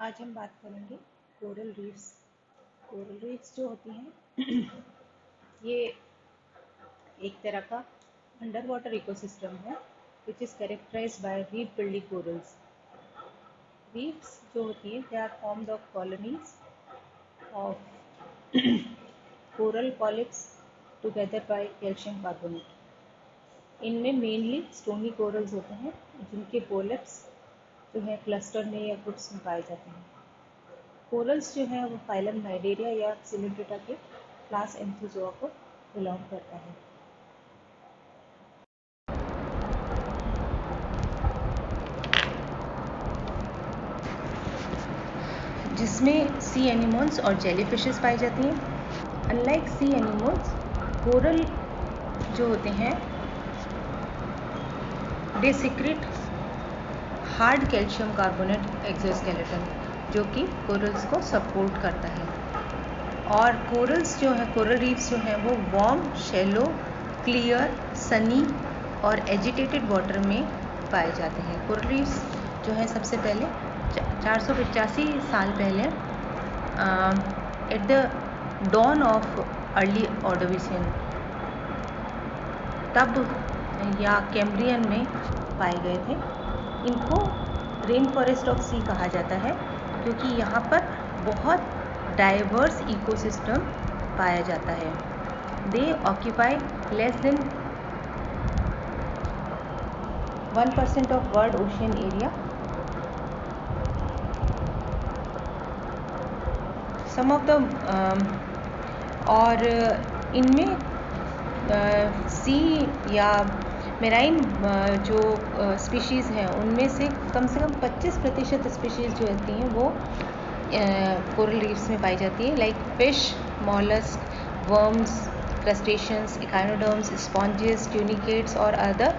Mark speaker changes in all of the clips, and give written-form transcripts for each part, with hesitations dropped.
Speaker 1: आज हम बात करेंगे कोरल रीफ्स। कोरल रीफ्स जो होती हैं ये एक तरह का अंडर वाटर इकोसिस्टम है which is characterised by reef building corals. Reefs जो होती हैं they are formed of colonies of coral polyps together by calcium carbonate. इनमें मेनली स्टोनी कोरल्स होते हैं जिनके पोलिप्स जो है क्लस्टर में या ग्रुप्स में पाए जाते हैं। कोरल्स जो है वो फाइलम नाइडेरिया या सिलिंड्रेटा के क्लास एंथोजोआ को बिलोंग करता है। जिसमें सी एनिमोन्स और जेलीफिशेस पाई जाती हैं। अनलाइक सी एनिमोन्स, कोरल जो होते हैं they secrete hard calcium carbonate exoskeleton जो कि कोरल्स को सपोर्ट करता है। और कोरल्स जो है, कोरल रीफ्स जो हैं वो वार्म, शैलो, क्लियर, सनी और एजिटेटेड वाटर में पाए जाते हैं। कोरल रीफ्स जो है सबसे पहले 485 साल पहले at the dawn of early Ordovician तब या कैम्ब्रियन में पाए गए थे। इनको रेन फॉरेस्ट ऑफ सी कहा जाता है क्योंकि यहाँ पर बहुत डाइवर्स इकोसिस्टम पाया जाता है। They occupy less than 1% of world ocean area. Some of the और इनमें सी या मेराइन जो स्पीशीज़ हैं उनमें से कम 25% स्पीशीज़ जो होती हैं वो कोरल रीफ्स में पाई जाती है, like fish, mollusc, worms, crustaceans, echinoderms, sponges, tunicates और अदर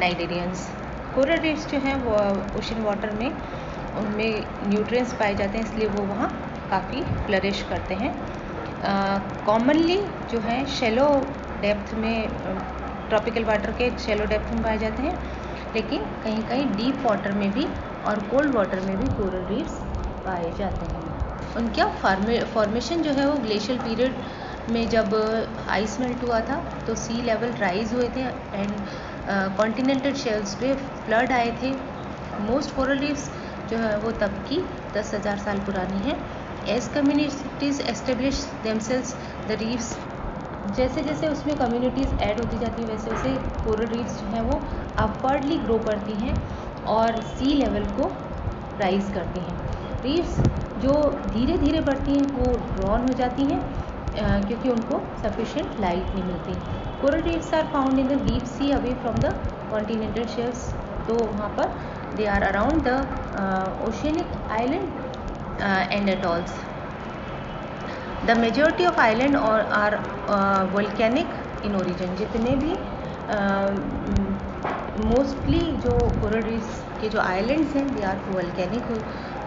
Speaker 1: नाइडेरियंस। कोरल रीफ्स जो हैं वो ओशन वाटर में उनमें न्यूट्रिएंट्स पाए जाते हैं, इसलिए वो वहाँ काफ़ी फ्लरिश करते हैं। कॉमनली जो है शैलो डेप्थ में, ट्रॉपिकल वाटर के शैलो डेप्थ में पाए जाते हैं, लेकिन कहीं कहीं डीप वाटर में भी और कोल्ड वाटर में भी कोरल रीफ्स पाए जाते हैं। उनका फॉर्मेशन जो है वो ग्लेशियल पीरियड में जब आइस मेल्ट हुआ था तो सी लेवल राइज हुए थे एंड कॉन्टिनेंटल शेल्स पे फ्लड आए थे। मोस्ट कोरल रीफ्स जो है वो तब की 10,000 साल पुरानी है। As communities establish themselves the reefs, जैसे जैसे उसमें कम्युनिटीज़ ऐड होती जाती हैं वैसे वैसे कोरल रीफ्स जो हैं वो अपवर्डली ग्रो करती हैं और सी लेवल को राइज करती हैं। रीफ्स जो धीरे धीरे बढ़ती हैं वो ड्रॉन हो जाती हैं क्योंकि उनको सफिशिएंट लाइट नहीं मिलती। Coral reefs are found in the deep sea away from the continental shells, तो वहाँ पर they are around the oceanic island and atolls. The majority of island are volcanic in origin. जितने भी mostly जो coral reefs के जो islands हैं they are volcanic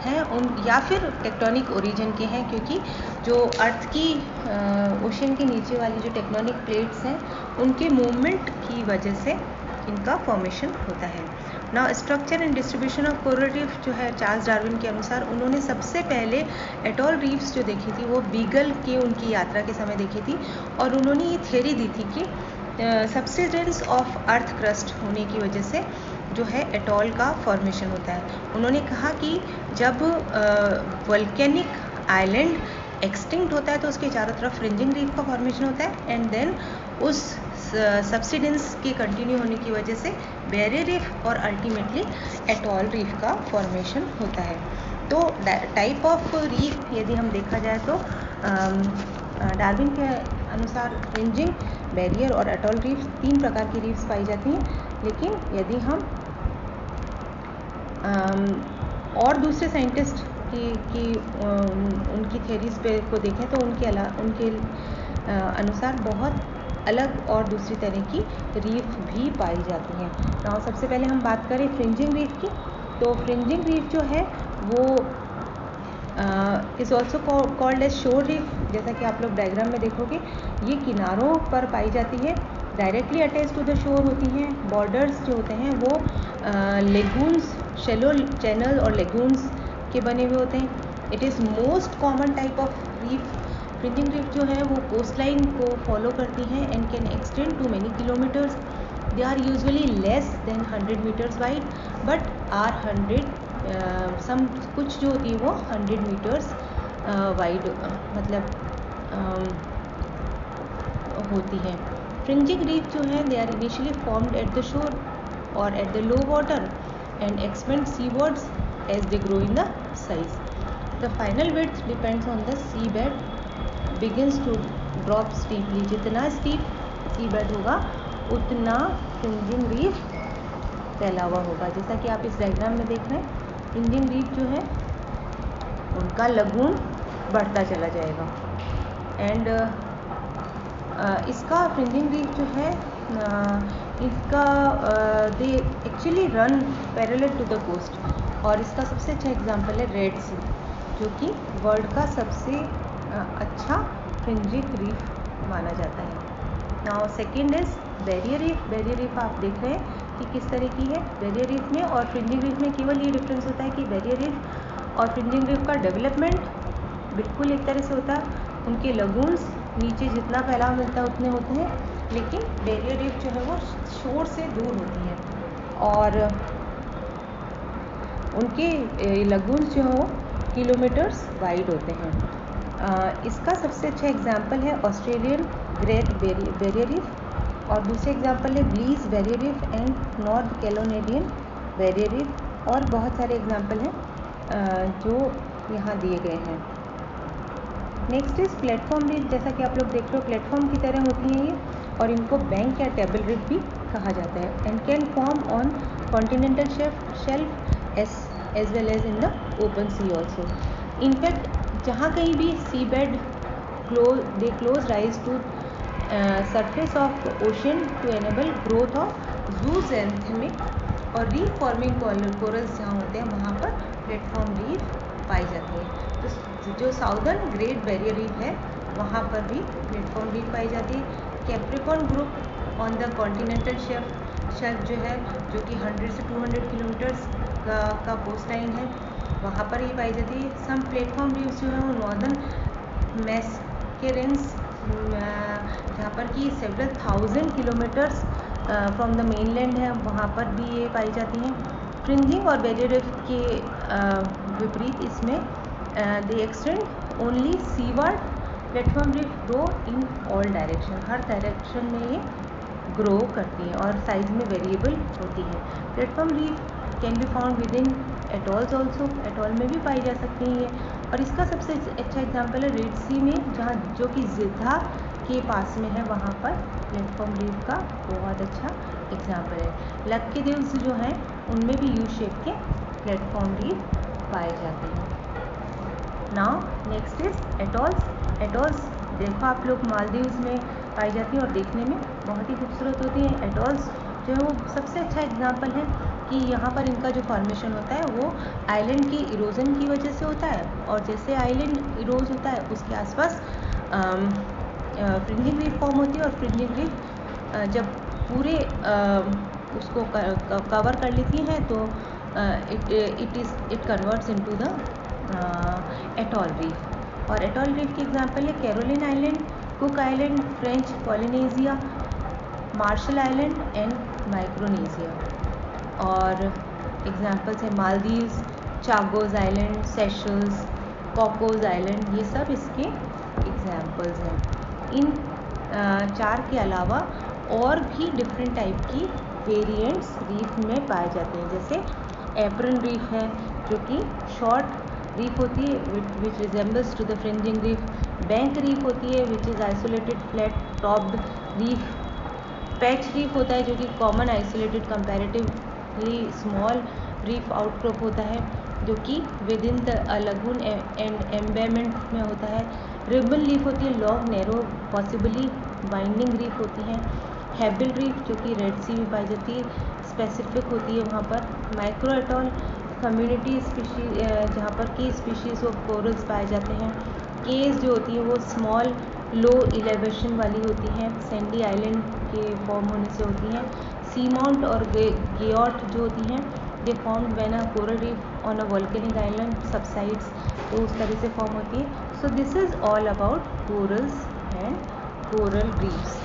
Speaker 1: हैं उन या फिर टेक्टोनिक ओरिजिन के हैं, क्योंकि जो अर्थ की ओशन के नीचे वाली जो टेक्टोनिक प्लेट्स हैं उनके मूवमेंट की वजह से इनका फॉर्मेशन होता है। Now structure and distribution of coral reef जो है चार्ल्स डार्विन के अनुसार उन्होंने सबसे पहले एटॉल रीफ्स जो देखी थी वो बीगल के उनकी यात्रा के समय देखी थी और उन्होंने ये थ्योरी दी थी कि सब्सिडेंस ऑफ अर्थ क्रस्ट होने की वजह से जो है एटॉल का फॉर्मेशन होता है। उन्होंने कहा कि जब वोल्केनिक आइलैंड एक्सटिंक्ट होता है तो उसके चारों तरफ फ्रिंजिंग रीफ का फॉर्मेशन होता है एंड देन उस सब्सिडेंस के कंटिन्यू होने की वजह से बैरियर रीफ और अल्टीमेटली एटॉल रीफ का फॉर्मेशन होता है। तो टाइप ऑफ रीफ यदि हम देखा जाए तो डार्विन के अनुसार फ्रिंजिंग, बैरियर और एटॉल रीफ 3 प्रकार की रीफ्स पाई जाती हैं। लेकिन यदि हम और दूसरे साइंटिस्ट की उनकी थ्योरीज पे को देखें तो उनके अनुसार बहुत अलग और दूसरी तरह की रीफ भी पाई जाती हैं। नाउ सबसे पहले हम बात करें फ्रिंजिंग रीफ की, तो फ्रिंजिंग रीफ जो है वो इज़ ऑल्सो कॉल्ड एज शोर रीफ। जैसा कि आप लोग डायग्राम में देखोगे ये किनारों पर पाई जाती है, directly attach to the shore होती हैं। बॉर्डर्स जो होते हैं वो लेगून्स, शेलो चैनल और लेगून्स के बने हुए होते हैं। It is most common type of reef. Fringing reef जो है वो कोस्ट लाइन को फॉलो करती हैं and can extend to many kilometres. They are usually less than 100 metres wide but are 100 some कुछ जो होती है वो 100 मीटर्स वाइड मतलब होती है। फ्रिंजिंग रीफ जो है they are initially formed at the shore और at the low water and expand seawards as they grow in the size. The final width depends on the sea bed begins to drop steeply. जितना steep sea bed होगा उतना fringing reef फैला हुआ होगा। जैसा कि आप इस डायग्राम में देख रहे हैं, फ्रिंजिंग रीफ जो है उनका लगून बढ़ता चला जाएगा एंड इसका फ्रिंजिंग रीफ जो है इसका they actually run parallel to the coast. और इसका सबसे अच्छा एग्जांपल है रेड सी, जो कि वर्ल्ड का सबसे अच्छा फ्रिंजिंग रीफ माना जाता है। Now second is barrier reef. Barrier reef आप देख रहे हैं कि किस तरह की है। बैरियर रीफ में और फ्रिंजिंग रीफ में केवल ये डिफरेंस होता है कि बैरियर रीफ और फ्रिंजिंग रीफ का डेवलपमेंट बिल्कुल एक तरह से होता है। उनके लगून्स नीचे जितना फैलाव मिलता है उतने होते हैं, लेकिन बैरियर रीफ जो है वो शोर से दूर होती है और उनके लगून्स जो हो किलोमीटर्स वाइड होते हैं। इसका सबसे अच्छा एग्जांपल है ऑस्ट्रेलियन ग्रेट बैरियर रीफ और दूसरे एग्जांपल है Belize barrier reef and north Caledonian barrier reef. और बहुत सारे एग्जांपल हैं जो यहाँ दिए गए हैं। Next is platform reef. जैसा कि आप लोग देख रहे हो प्लेटफॉर्म की तरह होती हैं ये और इनको बैंक या टेबल रीफ भी कहा जाता है and can form on continental shelf as well as in the open sea also. In fact जहाँ कहीं भी sea bed close rise to surface of ocean to enable growth of zooxanthemic और reef forming corals जहाँ होते हैं वहाँ पर platform reef पाई जाती है। तो जो साउदर्न ग्रेट बैरियर रीफ है वहाँ पर भी प्लेटफॉर्म रीफ पाई जाती है। Capricorn group on the continental shelf जो है जो कि 100 से 200 किलोमीटर्स का कोस्ट लाइन है वहाँ पर ही पाई जाती है। सम प्लेटफॉर्म रीफ्स जो है वो नॉर्दर्न मैस्केरेंस जहाँ पर कि several 1000 kilometres from the mainland है वहाँ पर भी ये पाई जाती हैं। फ्रिंजिंग और बैरियर रीफ के विपरीत इसमें दे extend only seaward. Platform reef grow in all direction, her direction में ये ग्रो करती हैं और साइज में वेरिएबल होती है। Platform reef can be found with in atolls also, atoll में भी पाई जा सकती हैं ये। और इसका सबसे अच्छा एग्जांपल है रेड सी में जहाँ जो कि जिद्दा के पास में है वहाँ पर प्लेटफॉर्म रीफ का बहुत अच्छा एग्जांपल है। लक्षद्वीप जो हैं उनमें भी यू शेप के प्लेटफॉर्म रीफ पाए जाते हैं। Now next is atolls. Atolls देखो आप लोग मालदीव्स में पाई जाती हैं और देखने में बहुत ही खूबसूरत होती हैं। एटॉल्स जो है वो सबसे अच्छा एग्जांपल है कि यहाँ पर इनका जो फॉर्मेशन होता है वो आइलैंड की इरोजन की वजह से होता है और जैसे आइलैंड इरोज होता है उसके आसपास फ्रिंजिंग रीफ फॉर्म होती है और फ्रिंजिंग रीफ जब पूरे उसको कवर कर लेती हैं तो it converts into the atoll reef. और एटॉल रीफ की एग्जांपल है Caroline island, Cook island, French Polynesia, Marshall island and Micronesia. और एग्जांपल्स हैं Maldives, Chagos island, Seychelles, Cocos island, ये सब इसके एग्जांपल्स हैं। इन चार के अलावा और भी डिफरेंट टाइप की वेरिएंट्स रीफ में पाए जाते हैं। जैसे एप्रन रीफ है जो कि शॉर्ट रीफ होती है which resembles to the fringing reef. Bank reef होती है which is isolated flat topped reef. Patch reef होता है जो कि common isolated comparatively small reef outcrop होता है जो कि within the lagoon and embayment में होता है। रिबन रीफ होती है long narrow possibly binding reef होती हैं। हैबिल रीफ जो कि रेड सी में पाई जाती है स्पेसिफिक होती है वहाँ पर। माइक्रो एटॉल कम्युनिटी स्पीशीज जहाँ पर की स्पीशीज़ ऑफ कोरल्स पाए जाते हैं। केस जो होती है वो स्मॉल लो एलिवेशन वाली होती हैं, सैंडी आइलैंड के फॉर्म होने से होती हैं। सी माउंट और गेयॉट जो होती हैं दे formed when a coral reef on a volcanic island subsides, तो उस तरह से फॉर्म होती है. So this is all about corals and coral reefs.